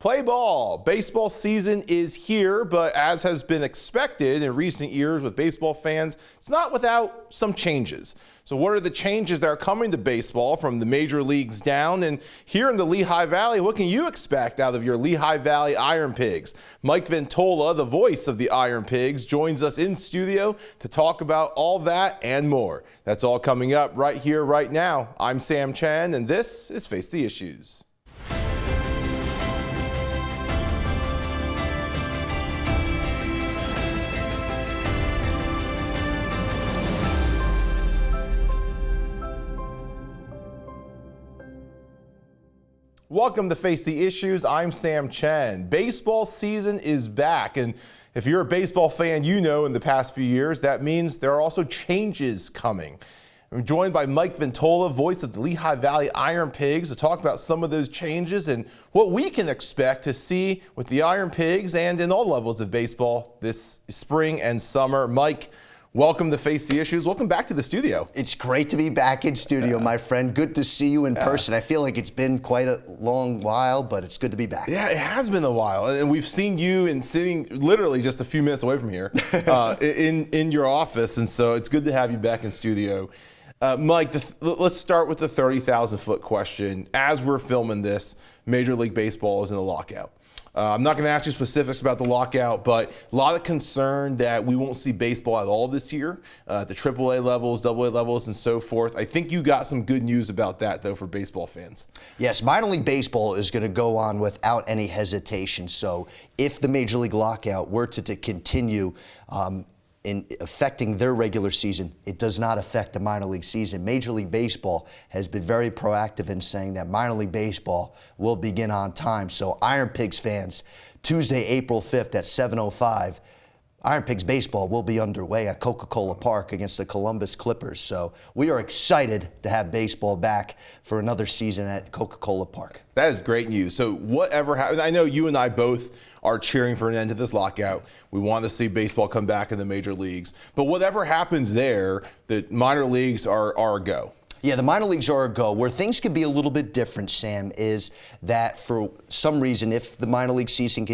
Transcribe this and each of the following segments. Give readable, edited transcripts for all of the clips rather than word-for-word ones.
Play ball. Baseball season is here, but as has been expected in recent years with baseball fans, it's not without some changes. So what are the changes that are coming to baseball from the major leagues down? And here in the Lehigh Valley, what can you expect out of your Lehigh Valley Iron Pigs? Mike Ventola, the voice of the Iron Pigs, joins us in studio to talk about all that and more. That's all coming up right here, right now. I'm Sam Chen, and this is Face the Issues. Welcome to Face the Issues. I'm Sam Chen. Baseball season is back, and if you're a baseball fan, you know in the past few years that means there are also changes coming. I'm joined by Mike Ventola, voice of the Lehigh Valley Iron Pigs, to talk about some of those changes and what we can expect to see with the Iron Pigs and in all levels of baseball this spring and summer. Mike, welcome to Face the Issues. Welcome back to the studio. It's great to be back in studio, my friend. Good to see you in person. I feel like it's been quite a long while, but it's good to be back. Yeah, it has been a while. And we've seen you and sitting literally just a few minutes away from here in your office. And so it's good to have you back in studio. Mike, let's start with the 30,000-foot question. As we're filming this, Major League Baseball is in a lockout. I'm not going to ask you specifics about the lockout, but a lot of concern that we won't see baseball at all this year, at the AAA levels, AA levels, and so forth. I think you got some good news about that, though, for baseball fans. Yes, minor league baseball is going to go on without any hesitation. So if the Major League lockout were to continue in affecting their regular season, it does not affect the minor league season. Major League Baseball has been very proactive in saying that minor league baseball will begin on time. So Iron Pigs fans, Tuesday, April 5th at 7:05, Iron Pigs baseball will be underway at Coca-Cola Park against the Columbus Clippers. So we are excited to have baseball back for another season at Coca-Cola Park. That is great news. So whatever happens, I know you and I both are cheering for an end to this lockout. We want to see baseball come back in the major leagues. But whatever happens there, the minor leagues are a go. Yeah, the minor leagues are a go. Where things could be a little bit different, Sam, is that for some reason, if the minor league season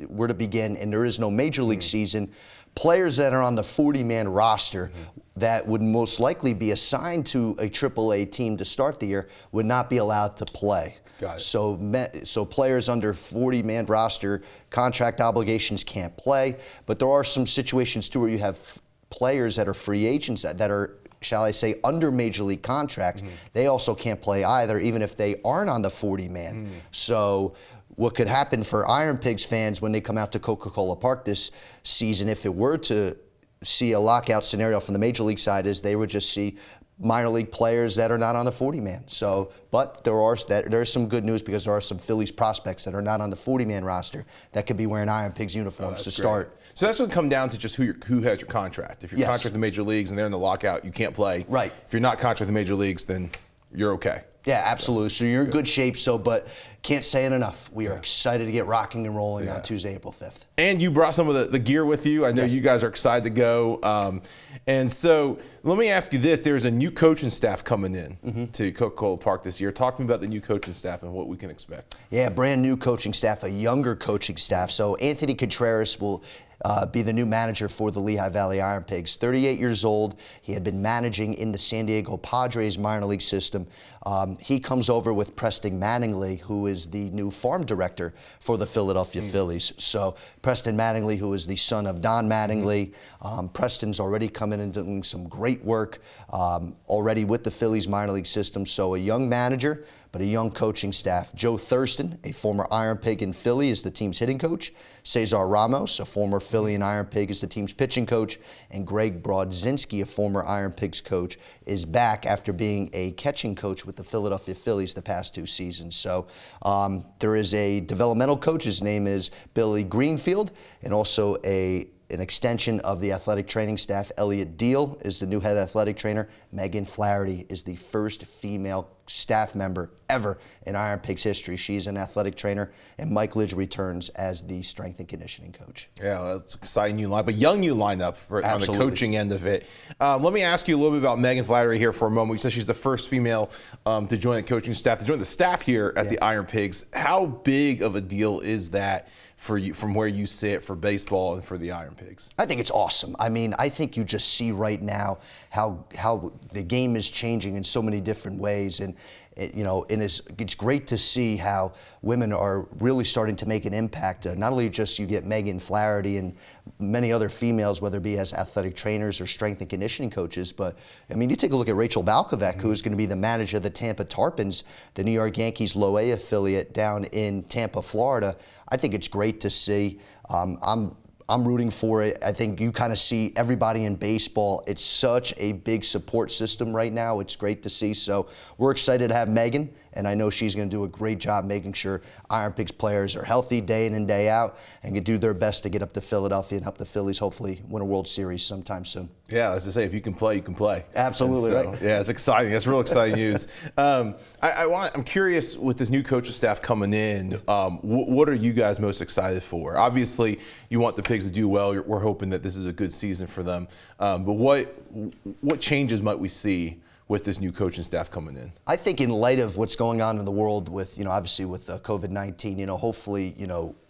were to begin and there is no major league season, players that are on the 40-man roster that would most likely be assigned to a AAA team to start the year would not be allowed to play. Got it. So players under 40-man roster, contract obligations can't play. But there are some situations, too, where you have players that are free agents that are, shall I say, under major league contracts. They also can't play either, even if they aren't on the 40-man. So what could happen for Iron Pigs fans when they come out to Coca-Cola Park this season, if it were to see a lockout scenario from the major league side, is they would just see minor league players that are not on the 40-man. So, but there's some good news because there are some Phillies prospects that are not on the 40-man roster that could be wearing Iron Pigs uniforms to start. So that's going to come down to just who has your contract. If you're contracted in the major leagues and they're in the lockout, you can't play. Right. If you're not contracted in the major leagues, then you're okay. Yeah, absolutely. So you're in good shape. But can't say it enough. We are excited to get rocking and rolling on Tuesday, April 5th. And you brought some of the gear with you. I know you guys are excited to go. And so let me ask you this. There's a new coaching staff coming in to Coca-Cola Park this year. Talk to me about the new coaching staff and what we can expect. Yeah, brand new coaching staff, a younger coaching staff. So Anthony Contreras will be the new manager for the Lehigh Valley Iron Pigs. 38 years old. He had been managing in the San Diego Padres minor league system. He comes over with Preston Mattingly, who is the new farm director for the Philadelphia Phillies. So Preston Mattingly, who is the son of Don Mattingly. Preston's already come in and doing some great work already with the Phillies minor league system. So a young manager, but a young coaching staff. Joe Thurston, a former Iron Pig in Philly, is the team's hitting coach. Cesar Ramos, a former Philly and Iron Pig, is the team's pitching coach. And Greg Brodzinski, a former Iron Pigs coach, is back after being a catching coach with the Philadelphia Phillies the past 2 seasons. So there is a developmental coach. His name is Billy Greenfield, and also an extension of the athletic training staff. Elliot Deal is the new head athletic trainer. Megan Flaherty is the first female staff member ever in Iron Pigs history. She's an athletic trainer, and Mike Lidge returns as the strength and conditioning coach. Yeah, that's exciting new lineup, a young new lineup on the coaching end of it. Let me ask you a little bit about Megan Flattery here for a moment. You said she's the first female to join the coaching staff, to join the staff here at the Iron Pigs. How big of a deal is that for you, from where you sit, for baseball and for the Iron Pigs? I think it's awesome. I mean, I think you just see right now how the game is changing in so many different ways, and it's great to see how women are really starting to make an impact. Not only just you get Megan Flaherty and many other females, whether it be as athletic trainers or strength and conditioning coaches, but I mean, you take a look at Rachel Balkovec, who is going to be the manager of the Tampa Tarpons, the New York Yankees Low A affiliate down in Tampa, Florida. I think it's great to see. I'm rooting for it. I think you kind of see everybody in baseball. It's such a big support system right now. It's great to see. So we're excited to have Megan, and I know she's going to do a great job making sure Iron Pigs players are healthy day in and day out and can do their best to get up to Philadelphia and help the Phillies hopefully win a World Series sometime soon. Yeah, as I say, if you can play, you can play. Absolutely so, right. Yeah, it's exciting. That's real exciting news. I'm curious, with this new coaching staff coming in, what are you guys most excited for? Obviously, you want the Pigs to do well. We're hoping that this is a good season for them. But what changes might we see with this new coaching staff coming in? I think in light of what's going on in the world with, obviously with COVID-19, hopefully,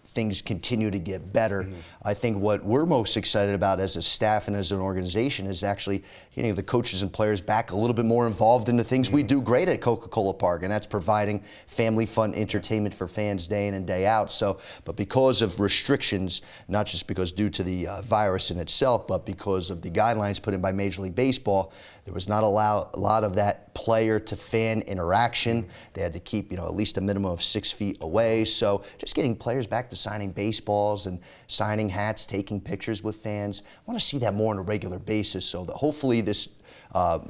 things continue to get better. I think what we're most excited about as a staff and as an organization is actually getting the coaches and players back a little bit more involved in the things we do great at Coca-Cola Park, and that's providing family fun entertainment for fans day in and day out. So, but because of restrictions, not just because due to the virus in itself, but because of the guidelines put in by Major League Baseball, there was not a lot of that player to fan interaction. They had to keep, at least a minimum of 6 feet away. So just getting players back to signing baseballs and signing hats, taking pictures with fans. I want to see that more on a regular basis, so that hopefully this,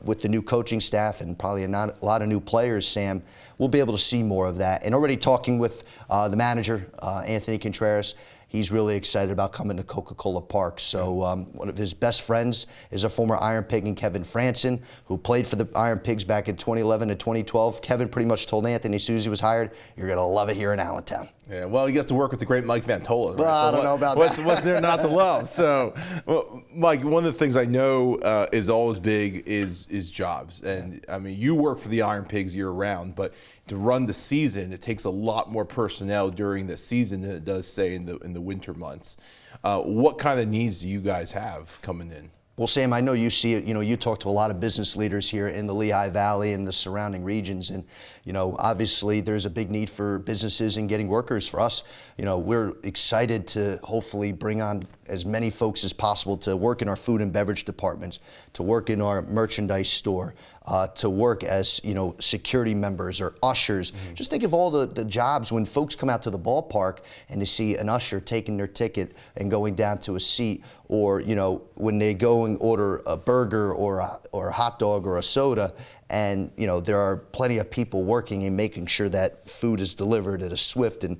with the new coaching staff and probably a lot of new players, Sam, we'll be able to see more of that. And already talking with the manager, Anthony Contreras, he's really excited about coming to Coca-Cola Park. So one of his best friends is a former Iron Pig, and Kevin Franson, who played for the Iron Pigs back in 2011 to 2012. Kevin pretty much told Anthony as soon as he was hired, "You're going to love it here in Allentown." Yeah, well, he gets to work with the great Mike Ventola. Right? Well, I don't know about that. What's there not to love? So, well, Mike, one of the things I know is always big is jobs. And, I mean, you work for the Iron Pigs year-round, but to run the season, it takes a lot more personnel during the season than it does, say, in the winter months. What kind of needs do you guys have coming in? Well, Sam, I know you see it. You talk to a lot of business leaders here in the Lehigh Valley and the surrounding regions, and obviously there's a big need for businesses and getting workers. For us, we're excited to hopefully bring on as many folks as possible to work in our food and beverage departments, to work in our merchandise store, to work as security members or ushers. Just think of all the jobs when folks come out to the ballpark and they see an usher taking their ticket and going down to a seat, or when they go and order a burger or a hot dog or a soda, and there are plenty of people working and making sure that food is delivered at a swift and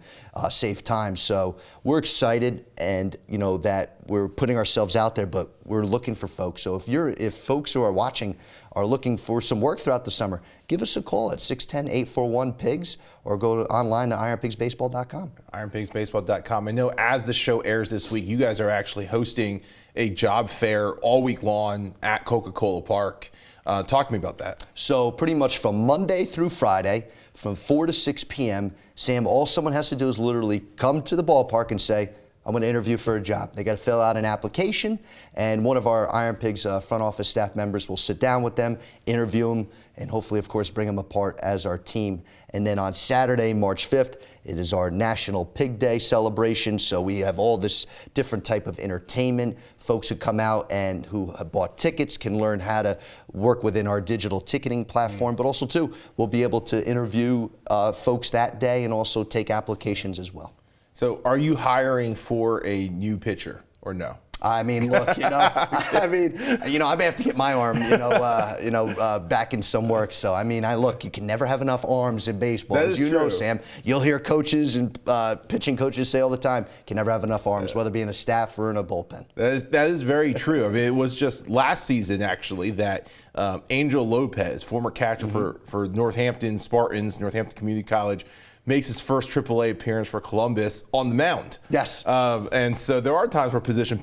safe time. So we're excited, and that we're putting ourselves out there, but we're looking for folks. So if folks who are watching are looking for some work throughout the summer, give us a call at 610-841-PIGS, or go online to ironpigsbaseball.com. ironpigsbaseball.com. I know as the show airs this week, you guys are actually hosting a job fair all week long at Coca-Cola Park. Talk to me about that. So pretty much from Monday through Friday, from 4 to 6 p.m., Sam, all someone has to do is literally come to the ballpark and say, "I'm going to interview for a job." They got to fill out an application, and one of our Iron Pigs front office staff members will sit down with them, interview them, and hopefully, of course, bring them apart as our team. And then on Saturday, March 5th, it is our National Pig Day celebration. So we have all this different type of entertainment. Folks who come out and who have bought tickets can learn how to work within our digital ticketing platform. But also, too, we'll be able to interview folks that day and also take applications as well. So are you hiring for a new pitcher or no? I mean, look, I may have to get my arm, back in some work. So, I mean, you can never have enough arms in baseball. That As is you know, true. Sam, you'll hear coaches and pitching coaches say all the time, can never have enough arms, whether it be in a staff or in a bullpen. That is very true. I mean, it was just last season, actually, that Angel Lopez, former catcher for Northampton Spartans, Northampton Community College, makes his first AAA appearance for Columbus on the mound. Yes. And so there are times where position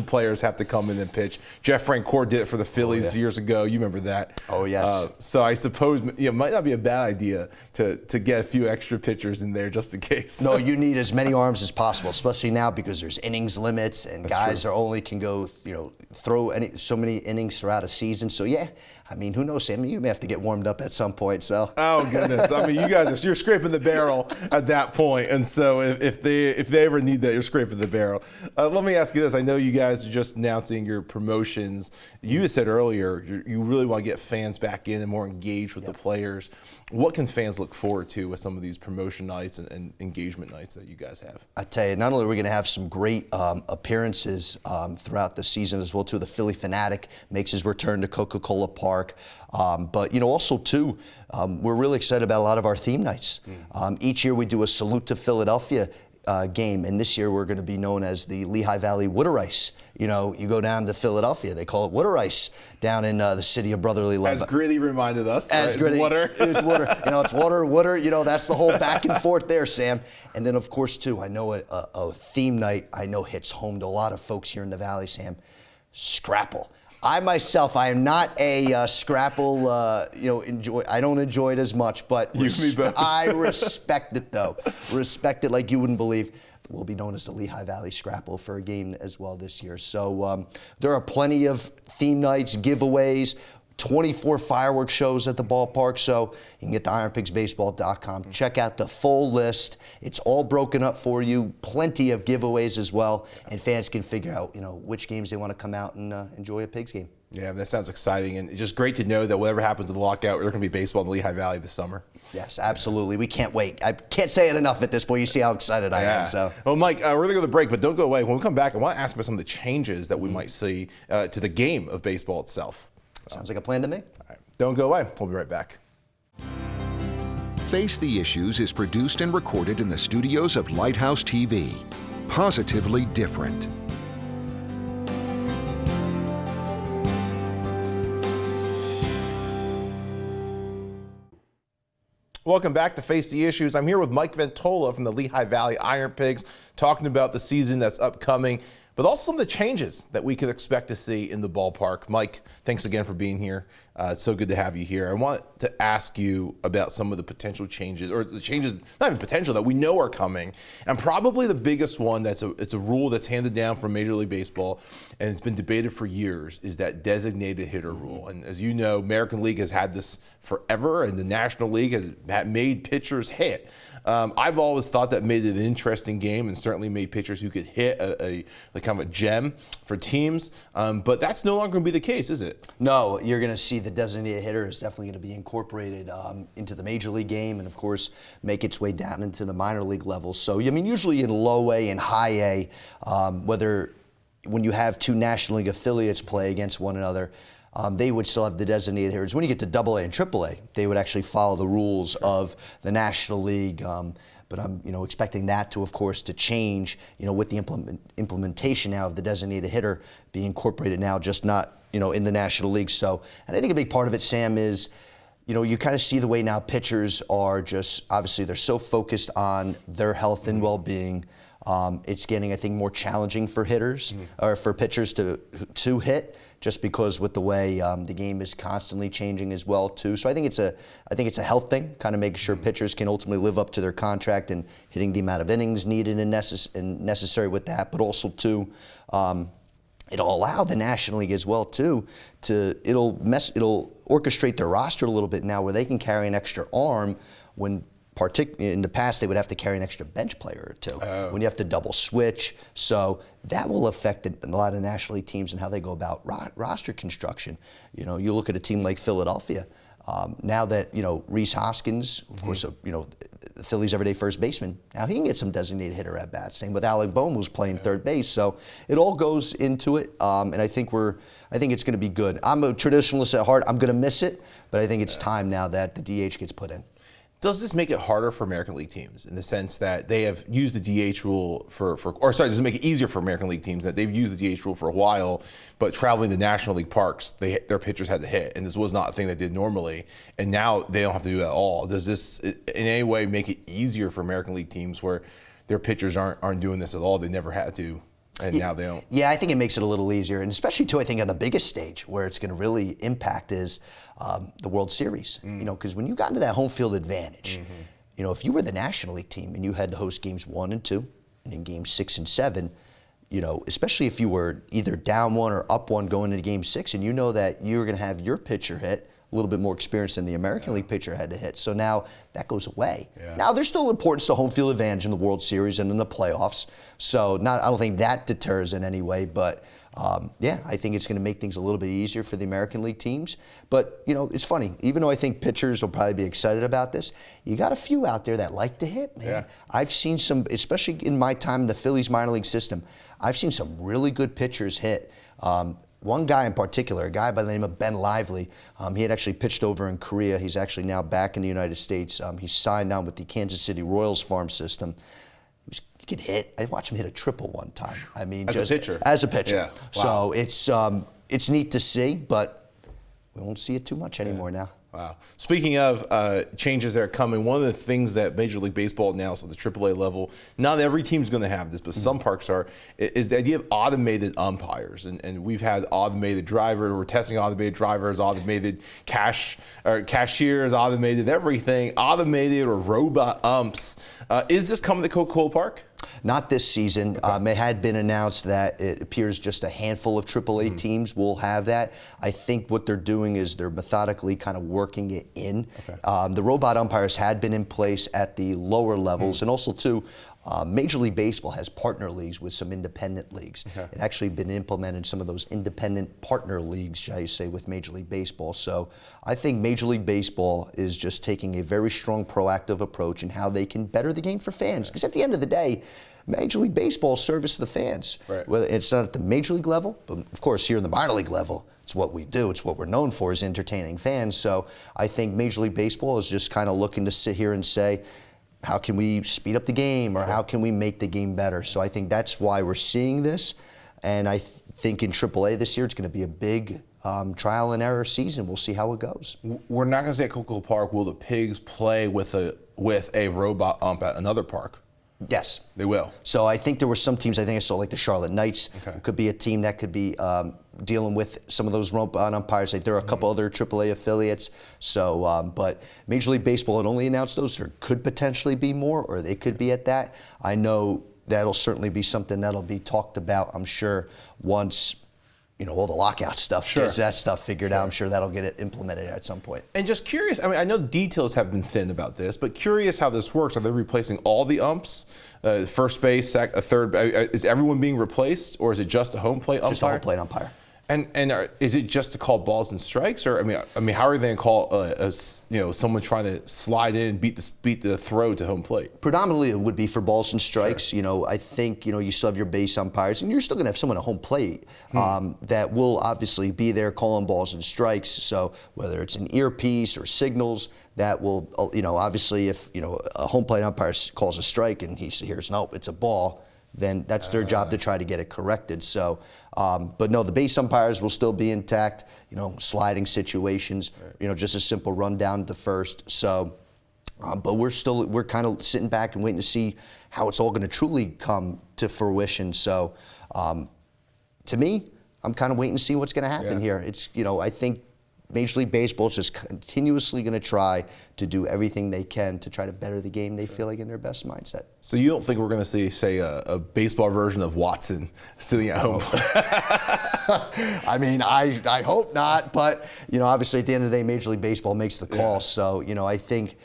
players have to come in and pitch. Jeff Francoeur did it for the Phillies years ago. You remember that? Oh, yes. So I suppose it might not be a bad idea to get a few extra pitchers in there just in case. No, you need as many arms as possible, especially now because there's innings limits and guys can go, throw so many innings throughout a season. So yeah, I mean, who knows, Sam? You may have to get warmed up at some point. So. Oh goodness! I mean, you're scraping the barrel at that point, and so if they ever need that, you're scraping the barrel. Let me ask you this: I know you guys are just announcing your promotions. You said earlier you really want to get fans back in and more engaged with the players. What can fans look forward to with some of these promotion nights and engagement nights that you guys have? I tell you, not only are we going to have some great appearances throughout the season as well, too. The Philly Fanatic makes his return to Coca-Cola Park, but also too, we're really excited about a lot of our theme nights. Each year we do a Salute to Philadelphia game, and this year we're going to be known as the Lehigh Valley Water Ice. You go down to Philadelphia, they call it Water Ice down in the city of brotherly love. As Gritty reminded us, As right? Gritty, It's water. It's water. It's water. That's the whole back and forth there, Sam. And then of course too, I know a theme night hits home to a lot of folks here in the Valley, Sam. Scrapple. I myself, I am not a Scrapple, I don't enjoy it as much, but I respect it though. Respect it like you wouldn't believe. We'll be known as the Lehigh Valley Scrapple for a game as well this year. So there are plenty of theme nights, giveaways, 24 fireworks shows at the ballpark. So you can get to ironpigsbaseball.com. Check out the full list. It's all broken up for you. Plenty of giveaways as well. And fans can figure out, which games they want to come out and enjoy a Pigs game. Yeah, that sounds exciting. And it's just great to know that whatever happens to the lockout, there's going to be baseball in the Lehigh Valley this summer. Yes, absolutely. We can't wait. I can't say it enough at this point. You see how excited I am. So. Well, Mike, we're going to go to the break, but don't go away. When we come back, I want to ask about some of the changes that we might see to the game of baseball itself. Sounds like a plan to me. All right. Don't go away. We'll be right back. Face the Issues is produced and recorded in the studios of Lighthouse TV. Positively different. Welcome back to Face the Issues. I'm here with Mike Ventola from the Lehigh Valley Iron Pigs, talking about the season that's upcoming, but also some of the changes that we could expect to see in the ballpark. Mike, thanks again for being here. It's so good to have you here. I want to ask you about some of the potential changes, or the changes, not even potential, that we know are coming. And probably the biggest one it's a rule that's handed down from Major League Baseball, and it's been debated for years, is that designated hitter rule. And as you know, American League has had this forever, and the National League has made pitchers hit. I've always thought that made it an interesting game, and certainly made pitchers who could hit a kind of a gem for teams. But that's no longer going to be the case, is it? No, you're going to see the designated hitter is definitely going to be incorporated into the Major League game, and of course make its way down into the minor league levels. So I mean, usually in low A and high A, when you have two National League affiliates play against one another, they would still have the designated hitters. When you get to Double A and Triple A, they would actually follow the rules of the National League. But I'm, expecting that to, of course, to change, with the implementation now of the designated hitter being incorporated now, just not, in the National League. So, and I think a big part of it, Sam, is, you kind of see the way now pitchers are just, obviously they're so focused on their health and well-being. It's getting, I think, more challenging for hitters or for pitchers to hit, just because with the way the game is constantly changing as well too. So I think it's a health thing, kind of making sure pitchers can ultimately live up to their contract and hitting the amount of innings needed and necessary with that. But also too, it'll allow the National League as well too it'll orchestrate their roster a little bit now, where they can carry an extra arm when. In the past, they would have to carry an extra bench player or two when you have to double switch. So that will affect a lot of National League teams and how they go about roster construction. You look at a team like Philadelphia. Now that, Rhys Hoskins, of course, the Phillies' everyday first baseman, now he can get some designated hitter at bats. Same with Alec Bohm, who's playing third base. So it all goes into it, and I think it's going to be good. I'm a traditionalist at heart. I'm going to miss it, but I think it's time now that the DH gets put in. Does this make it harder for American League teams in the sense that they have used the DH rule does it make it easier for American League teams that they've used the DH rule for a while, but traveling to National League parks, their pitchers had to hit, and this was not a thing they did normally, and now they don't have to do that at all. Does this in any way make it easier for American League teams where their pitchers aren't doing this at all? They never had to, and now they don't. Yeah, I think it makes it a little easier, and especially too, I think on the biggest stage where it's going to really impact is the World Series. Because when you got into that home field advantage, if you were the National League team and you had to host games 1 and 2, and then games 6 and 7, especially if you were either down 1 or up 1 going into game 6, and you know that you're going to have your pitcher hit a little bit more experience than the American League pitcher had to hit. So now that goes away. Yeah. Now there's still importance to home field advantage in the World Series and in the playoffs. So I don't think that deters in any way, but I think it's going to make things a little bit easier for the American League teams. But, it's funny. Even though I think pitchers will probably be excited about this, you got a few out there that like to hit, man. Yeah. I've seen some, especially in my time in the Phillies minor league system, I've seen some really good pitchers hit. One guy in particular, a guy by the name of Ben Lively, he had actually pitched over in Korea. He's actually now back in the United States. He's signed on with the Kansas City Royals farm system. He could hit. I watched him hit a triple one time. I mean, as a pitcher. As a pitcher. Yeah. Wow. So it's neat to see, but we won't see it too much anymore now. Wow. Speaking of changes that are coming, one of the things that Major League Baseball announced at the AAA level, not every team's going to have this, but some parks are, is the idea of automated umpires. And we've had automated drivers, we're testing automated drivers, automated cashiers, automated everything, automated or robot umps. Is this coming to Coca-Cola Park? Not this season. Okay. It had been announced that it appears just a handful of AAA teams will have that. I think what they're doing is they're methodically kind of working it in. Okay. The robot umpires had been in place at the lower levels, and also too, Major League Baseball has partner leagues with some independent leagues. Okay. It actually been implemented in some of those independent partner leagues, shall you say, with Major League Baseball. So I think Major League Baseball is just taking a very strong proactive approach in how they can better the game for fans. Because at the end of the day, Major League Baseball service the fans. Right. Whether it's not at the Major League level, but of course here in the minor league level, it's what we do. It's what we're known for, is entertaining fans. So I think Major League Baseball is just kind of looking to sit here and say, how can we speed up the game, or how can we make the game better? So I think that's why we're seeing this. And I think in AAA this year, it's going to be a big trial and error season. We'll see how it goes. We're not going to say at Coca-Cola Park, will the Pigs play with a robot ump at another park? Yes. They will. So I think there were some teams, I think I saw like the Charlotte Knights. Okay. Could be a team that could be dealing with some of those robot umpires. Like there are a couple other AAA affiliates. So, but Major League Baseball had only announced those. There could potentially be more, or they could be at that. I know that'll certainly be something that'll be talked about, I'm sure, once all the lockout stuff, gets that stuff figured out. I'm sure that'll get it implemented at some point. And just curious, I know details have been thin about this, but curious how this works. Are they replacing all the umps? First base, third, is everyone being replaced, or is it just a home plate umpire? Just a home plate umpire. And is it just to call balls and strikes, or how are they going to call someone trying to slide in, beat the throw to home plate? Predominantly, it would be for balls and strikes. Sure. I think you still have your base umpires, and you're still going to have someone at home plate that will obviously be there calling balls and strikes. So whether it's an earpiece or signals, that will obviously if a home plate umpire calls a strike and he hears nope, it's a ball, then that's their job to try to get it corrected. So, but no, the base umpires will still be intact, sliding situations, just a simple run down to first. So, but we're kind of sitting back and waiting to see how it's all going to truly come to fruition. So, to me, I'm kind of waiting to see what's going to happen here. It's, I think Major League Baseball is just continuously going to try to do everything they can to try to better the game they feel like in their best mindset. So you don't think we're going to see, say, a baseball version of Watson sitting at home? I hope not. But, obviously at the end of the day, Major League Baseball makes the call. So, I think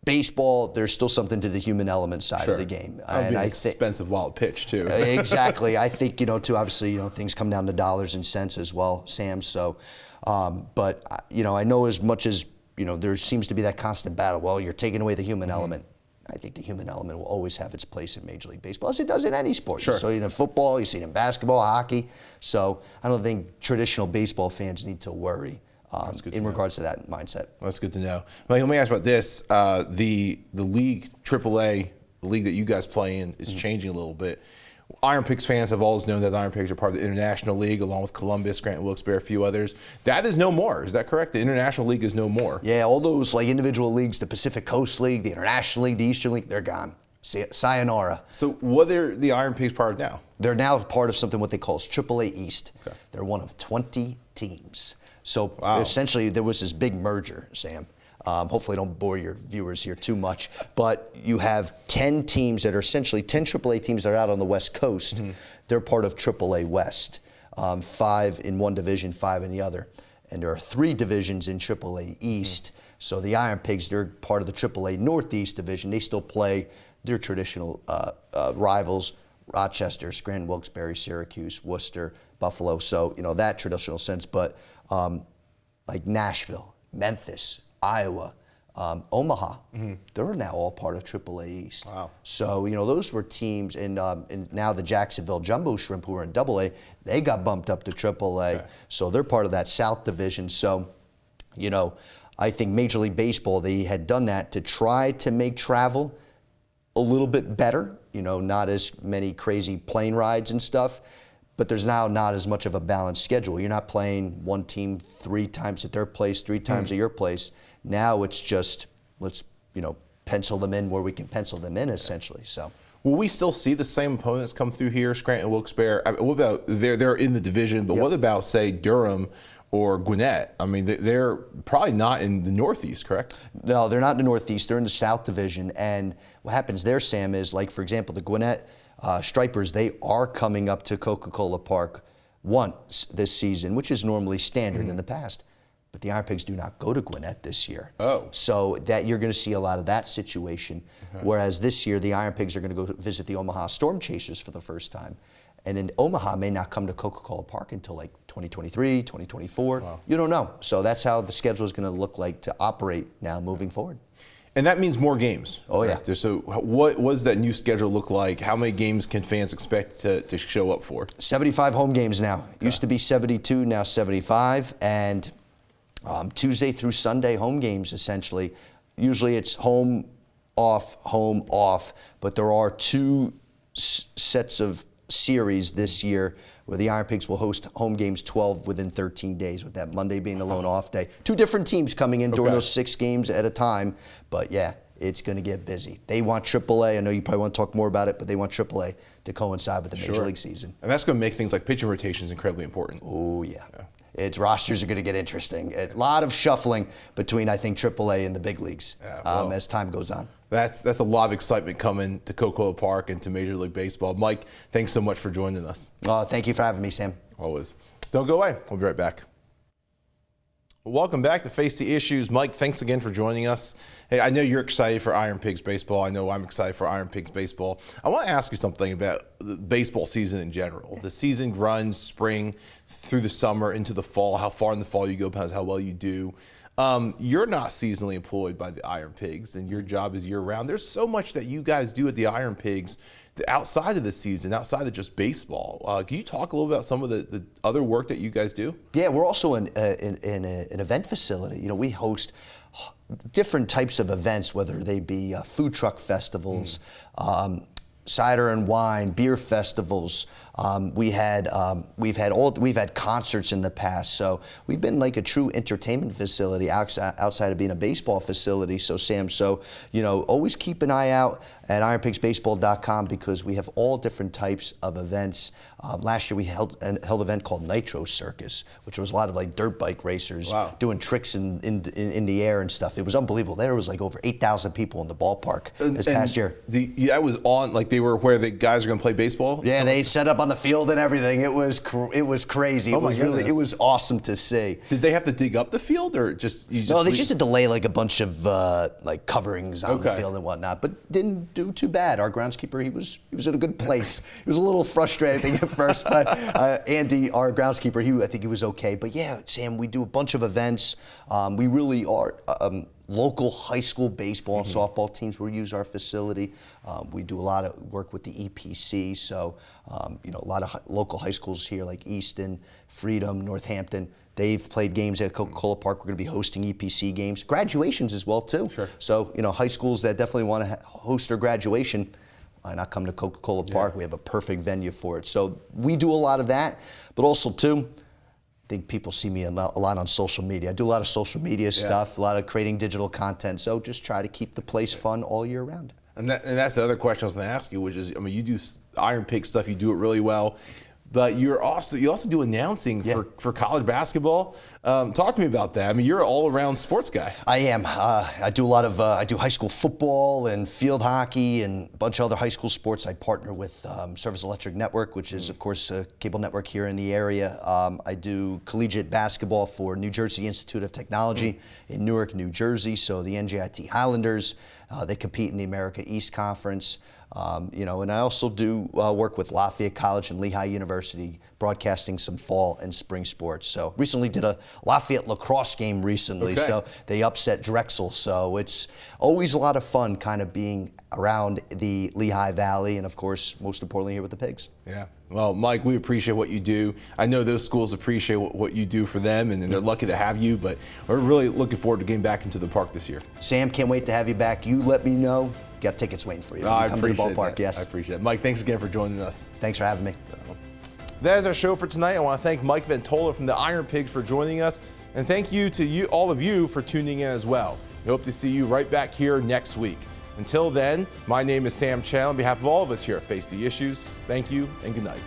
baseball, there's still something to the human element side of the game. That would be an expensive wild pitch, too. Exactly. I think, too, obviously, things come down to dollars and cents as well, Sam. So, but, I know as much as, there seems to be that constant battle. Well, you're taking away the human element. I think the human element will always have its place in Major League Baseball, as it does in any sport. Sure. So, in football, you see it in basketball, hockey. So, I don't think traditional baseball fans need to worry in regards to that mindset. That's good to know. Mike, let me ask about this. The league, AAA, the league that you guys play in, is changing a little bit. Iron Pigs fans have always known that the Iron Pigs are part of the International League, along with Columbus, Grant, Wilkes-Barre, a few others. That is no more. Is that correct? The International League is no more. Yeah, all those individual leagues, the Pacific Coast League, the International League, the Eastern League, they're gone. Sayonara. So what are the Iron Pigs part of now? They're now part of something what they call AAA East. Okay. They're one of 20 teams. So essentially there was this big merger, Sam. Hopefully I don't bore your viewers here too much, but you have 10 teams that are essentially 10 AAA teams that are out on the West Coast. They're part of AAA West. 5 in one division, 5 in the other. And there are 3 divisions in AAA East. So the Iron Pigs, they're part of the AAA Northeast division. They still play their traditional rivals, Rochester, Scranton, Wilkes-Barre, Syracuse, Worcester, Buffalo. So, that traditional sense. But like Nashville, Memphis, Iowa, Omaha, they're now all part of AAA East. Wow. So, those were teams, and now the Jacksonville Jumbo Shrimp, who were in AA, they got bumped up to AAA. Okay. So they're part of that South Division. So, I think Major League Baseball, they had done that to try to make travel a little bit better, not as many crazy plane rides and stuff. But there's now not as much of a balanced schedule. You're not playing one team 3 times at their place, 3 times at your place. Now it's just, let's, pencil them in where we can pencil them in, essentially. So, will we still see the same opponents come through here, Scranton, Wilkes-Barre? What about, they're in the division, but what about, say, Durham or Gwinnett? I mean, they're probably not in the Northeast, correct? No, they're not in the Northeast. They're in the South Division. And what happens there, Sam, is like, for example, the Gwinnett Stripers, they are coming up to Coca-Cola Park once this season, which is normally standard in the past. But the Iron Pigs do not go to Gwinnett this year. Oh. So that you're going to see a lot of that situation. Whereas this year, the Iron Pigs are going to go visit the Omaha Storm Chasers for the first time. And then Omaha may not come to Coca-Cola Park until like 2023, 2024. Wow. You don't know. So that's how the schedule is going to look like to operate now moving forward. And that means more games. Oh, yeah. So what does that new schedule look like? How many games can fans expect to show up for? 75 home games now. Used to be 72, now 75. And Tuesday through Sunday home games, essentially. Usually it's home, off. But there are 2 sets of series this year where the Iron Pigs will host home games 12 within 13 days, with that Monday being the lone off day. 2 different teams coming in during those 6 games at a time. But yeah, it's going to get busy. They want AAA. I know you probably want to talk more about it, but they want AAA to coincide with the Major League season. And that's going to make things like pitching rotations incredibly important. Oh, yeah. Its rosters are going to get interesting. A lot of shuffling between, I think, AAA and the big leagues as time goes on. That's a lot of excitement coming to Coca-Cola Park and to Major League Baseball. Mike, thanks so much for joining us. Thank you for having me, Sam. Always. Don't go away. We'll be right back. Welcome back to Face the Issues. Mike, thanks again for joining us. Hey, I know you're excited for Iron Pigs baseball. I know I'm excited for Iron Pigs baseball. I want to ask you something about the baseball season in general. The season runs spring through the summer into the fall. How far in the fall you go depends how well you do. You're not seasonally employed by the Iron Pigs, and your job is year-round. There's so much that you guys do at the Iron Pigs outside of the season, outside of just baseball. Can you talk a little about some of the other work that you guys do? Yeah, we're also an event facility. We host different types of events, whether they be food truck festivals, cider and wine, beer festivals. We've had concerts in the past, so we've been like a true entertainment facility outside of being a baseball facility. So Sam, always keep an eye out at ironpigsbaseball.com because we have all different types of events. Last year we held an event called Nitro Circus, which was a lot of like dirt bike racers doing tricks in the air and stuff. It was unbelievable. There was like over 8,000 people in the ballpark this past year. That was on, like they were where the guys are going to play baseball? Yeah, they set up on on the field and everything. It was crazy. Oh, It was awesome to see. Did they have to dig up the field, or just No, they just had to lay like a bunch of like coverings on the field and whatnot, but didn't do too bad. Our groundskeeper, he was in a good place. He was a little frustrating at first, but Andy, our groundskeeper, I think he was okay. But yeah, Sam, we do a bunch of events. We really are. Local high school baseball and softball teams will use our facility. We do a lot of work with the EPC, so a lot of local high schools here like Easton, Freedom, Northampton. They've played games at Coca-Cola Park. We're going to be hosting EPC games, graduations as well too. Sure. So high schools that definitely want to host their graduation, why not come to Coca-Cola Park? We have a perfect venue for it. So we do a lot of that, but also too, I think people see me a lot on social media. I do a lot of social media stuff, a lot of creating digital content. So just try to keep the place fun all year round. And that's the other question I was going to ask you, which is, you do Iron Pig stuff, you do it really well, but you also do announcing for college basketball. Talk to me about that. You're an all-around sports guy. I am. I do a lot of I do high school football and field hockey and a bunch of other high school sports. I partner with Service Electric Network, which is, of course, a cable network here in the area. I do collegiate basketball for New Jersey Institute of Technology in Newark, New Jersey. So the NJIT Highlanders, they compete in the America East Conference. And I also do work with Lafayette College and Lehigh University, broadcasting some fall and spring sports. So recently did a Lafayette lacrosse game recently, so they upset Drexel. So it's always a lot of fun kind of being around the Lehigh Valley and, of course, most importantly here with the Pigs. Yeah. Well, Mike, we appreciate what you do. I know those schools appreciate what you do for them, and they're lucky to have you, but we're really looking forward to getting back into the park this year. Sam, can't wait to have you back. You let me know. Got tickets waiting for you. I come to the ballpark, that. yes. I appreciate it. Mike, thanks again for joining us. Thanks for having me. That is our show for tonight. I want to thank Mike Ventola from the Iron Pigs for joining us, and thank you to all of you for tuning in as well. We hope to see you right back here next week. Until then, my name is Sam Chen. On behalf of all of us here at Face the Issues, thank you and good night.